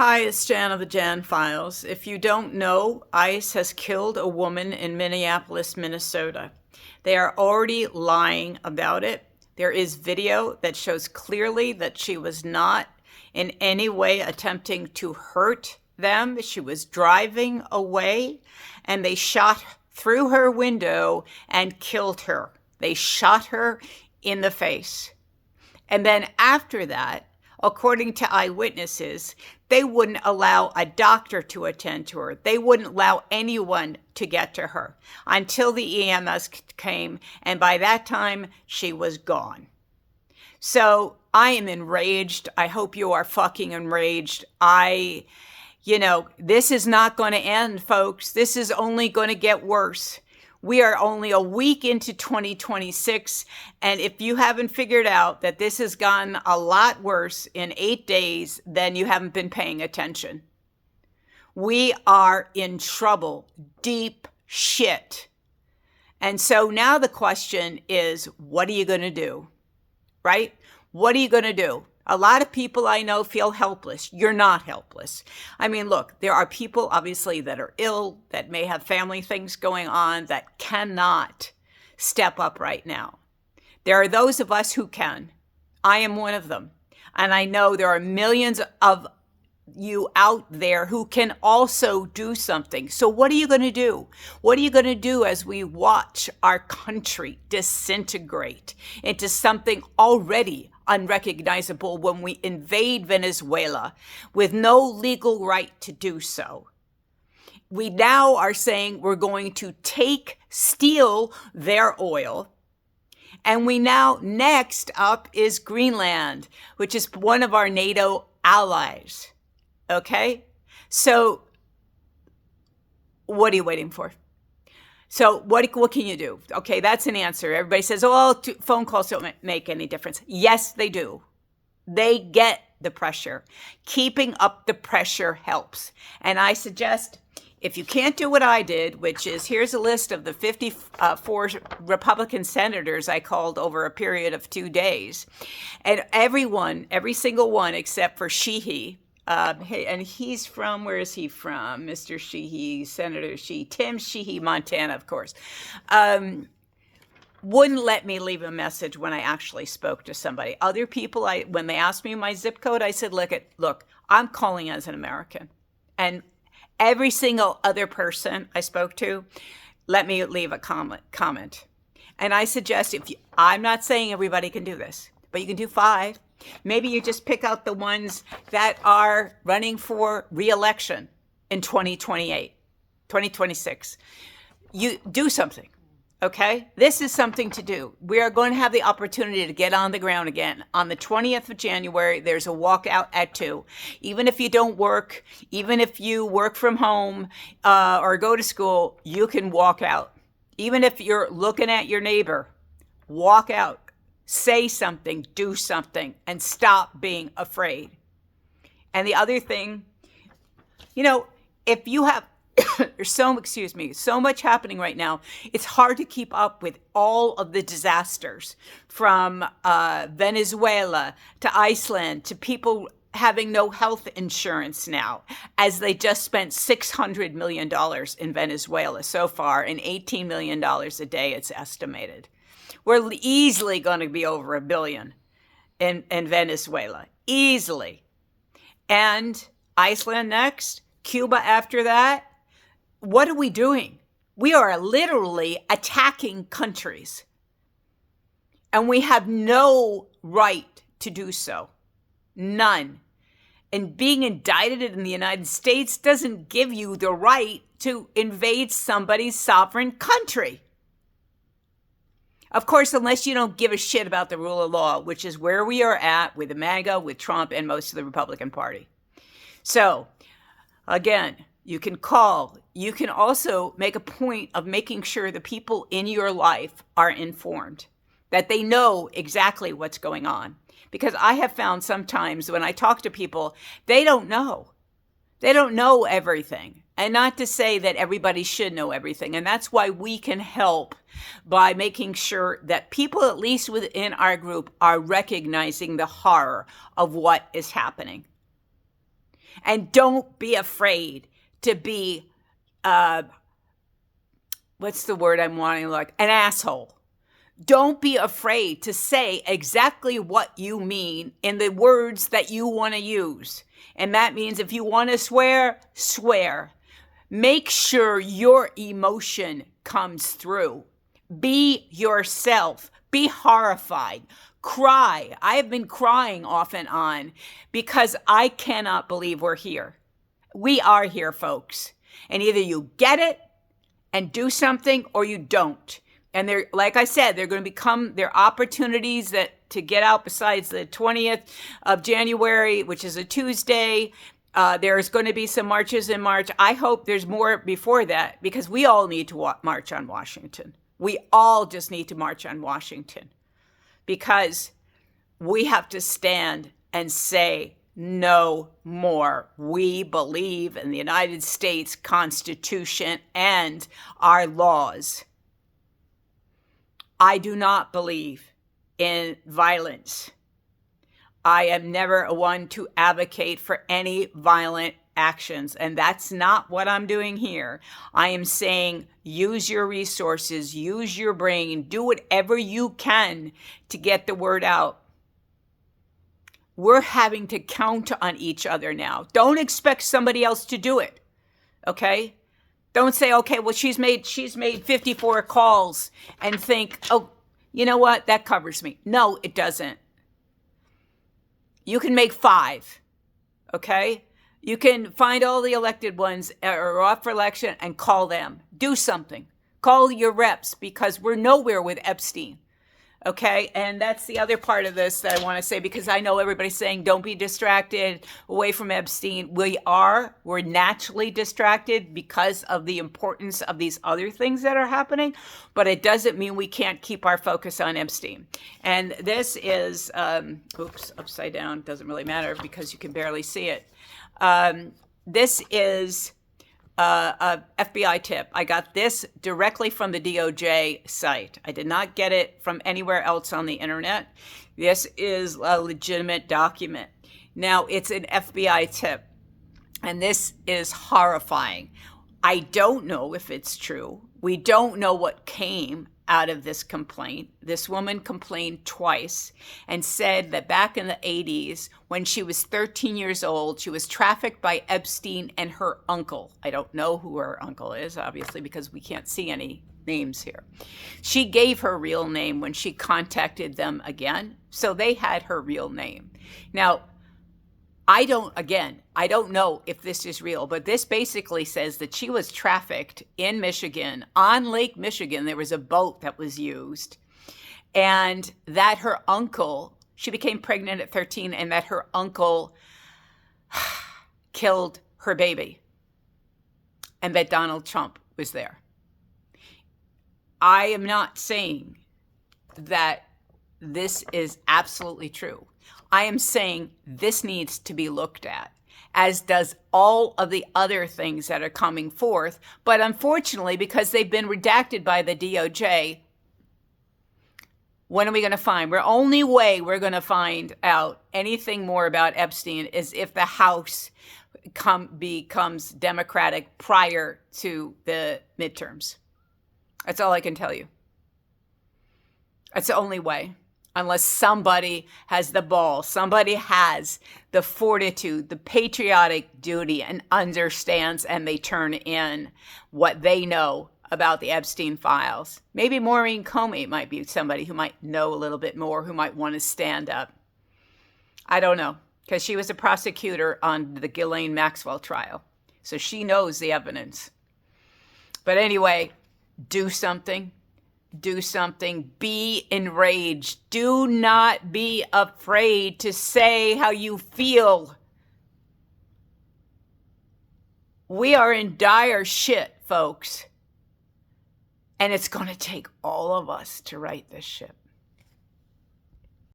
Hi, it's Jan of the Jan Files. If you don't know, ICE has killed a woman in Minneapolis, Minnesota. They are already lying about it. There is video that shows clearly that she was not in any way attempting to hurt them. She was driving away and they shot through her window and killed her. They shot her in the face. And then after that, according to eyewitnesses, they wouldn't allow a doctor to attend to her. They wouldn't allow anyone to get to her until the EMS came. And by that time, she was gone. So I am enraged. I hope you are fucking enraged. This is not going to end, folks. This is only going to get worse. We are only a week into 2026, and if you haven't figured out that this has gotten a lot worse in 8 days, then you haven't been paying attention. We are in trouble, deep shit. And so now the question is, what are you going to do? Right? What are you going to do? A lot of people I know feel helpless. You're not helpless. I mean, look, there are people obviously that are ill, that may have family things going on, that cannot step up right now. There are those of us who can. I am one of them. And I know there are millions of you out there who can also do something. So what are you going to do? What are you going to do as we watch our country disintegrate into something already unrecognizable when we invade Venezuela with no legal right to do so? We now are saying we're going to steal their oil. And we now, next up is Greenland, which is one of our NATO allies. Okay? So what are you waiting for? So what can you do? Okay, that's an answer. Everybody says, phone calls don't make any difference. Yes, they do. They get the pressure. Keeping up the pressure helps. And I suggest, if you can't do what I did, which is, here's a list of the 54 Republican senators I called over a period of 2 days. And every single one except for Sheehy, and he's from, where is he from? Mr. Sheehy, Senator Sheehy, Tim Sheehy, Montana, of course, wouldn't let me leave a message when I actually spoke to somebody. Other people, when they asked me my zip code, I said, look, I'm calling as an American. And every single other person I spoke to, let me leave a comment. And I suggest, I'm not saying everybody can do this, but you can do 5. Maybe you just pick out the ones that are running for re-election in 2028, 2026. You do something, okay? This is something to do. We are going to have the opportunity to get on the ground again. On the 20th of January, there's a walkout at 2. Even if you don't work, even if you work from home or go to school, you can walk out. Even if you're looking at your neighbor, walk out. Say something, do something, and stop being afraid. And the other thing, if you have so much happening right now, it's hard to keep up with all of the disasters, from Venezuela to Iceland to people having no health insurance now, as they just spent $600 million in Venezuela so far, and $18 million a day, it's estimated. We're easily going to be over $1 billion in Venezuela. Easily. And Iceland next, Cuba after that. What are we doing? We are literally attacking countries. And we have no right to do so. None. And being indicted in the United States doesn't give you the right to invade somebody's sovereign country. Of course, unless you don't give a shit about the rule of law, which is where we are at with the MAGA, with Trump, and most of the Republican Party. So, again, you can call. You can also make a point of making sure the people in your life are informed, that they know exactly what's going on. Because I have found sometimes when I talk to people, they don't know. They don't know everything. And not to say that everybody should know everything. And that's why we can help by making sure that people, at least within our group, are recognizing the horror of what is happening. And don't be afraid to be, what's the word I'm wanting? Like an asshole. Don't be afraid to say exactly what you mean in the words that you want to use. And that means if you want to swear, swear. Make sure your emotion comes through. Be yourself. Be horrified. Cry. I have been crying off and on because I cannot believe we're here. We are here, folks. And either you get it and do something or you don't. And they're, like I said, they're going to become their opportunities that to get out besides the 20th of January, which is a Tuesday. There's going to be some marches in March. I hope there's more before that because we all need to march on Washington. We all just need to march on Washington because we have to stand and say no more. We believe in the United States Constitution and our laws. I do not believe in violence. I am never one to advocate for any violent actions, and that's not what I'm doing here. I am saying use your resources, use your brain, do whatever you can to get the word out. We're having to count on each other now. Don't expect somebody else to do it, okay? Don't say, okay, well, she's made 54 calls and think, oh, you know what? That covers me. No, it doesn't. You can make 5, okay? You can find all the elected ones are off for election and call them. Do something. Call your reps because we're nowhere with Epstein. Okay, and that's the other part of this that I want to say because I know everybody's saying don't be distracted away from Epstein. We're naturally distracted because of the importance of these other things that are happening, but it doesn't mean we can't keep our focus on Epstein. And this is, upside down, doesn't really matter because you can barely see it. This is a FBI tip. I got this directly from the DOJ site. I did not get it from anywhere else on the internet. This is a legitimate document. Now, it's an FBI tip, and this is horrifying. I don't know if it's true. We don't know what came out of this complaint. This woman complained twice and said that back in the 80s, when she was 13 years old, she was trafficked by Epstein and her uncle. I don't know who her uncle is, obviously, because we can't see any names here. She gave her real name when she contacted them again, so they had her real name. Now, I don't know if this is real, but this basically says that she was trafficked in Michigan, on Lake Michigan. There was a boat that was used, and that her uncle, she became pregnant at 13, and that her uncle killed her baby, and that Donald Trump was there. I am not saying that this is absolutely true. I am saying this needs to be looked at, as does all of the other things that are coming forth. But unfortunately, because they've been redacted by the DOJ, when are we going to find? The only way we're going to find out anything more about Epstein is if the House becomes Democratic prior to the midterms. That's all I can tell you. That's the only way. Unless somebody has the ball, somebody has the fortitude, the patriotic duty, and understands, and they turn in what they know about the Epstein files. Maybe Maureen Comey might be somebody who might know a little bit more, who might want to stand up. I don't know, because she was a prosecutor on the Ghislaine Maxwell trial, so she knows the evidence. But anyway, do something. Do something. Be enraged. Do not be afraid to say how you feel. We are in dire shit, folks. And it's going to take all of us to right this ship.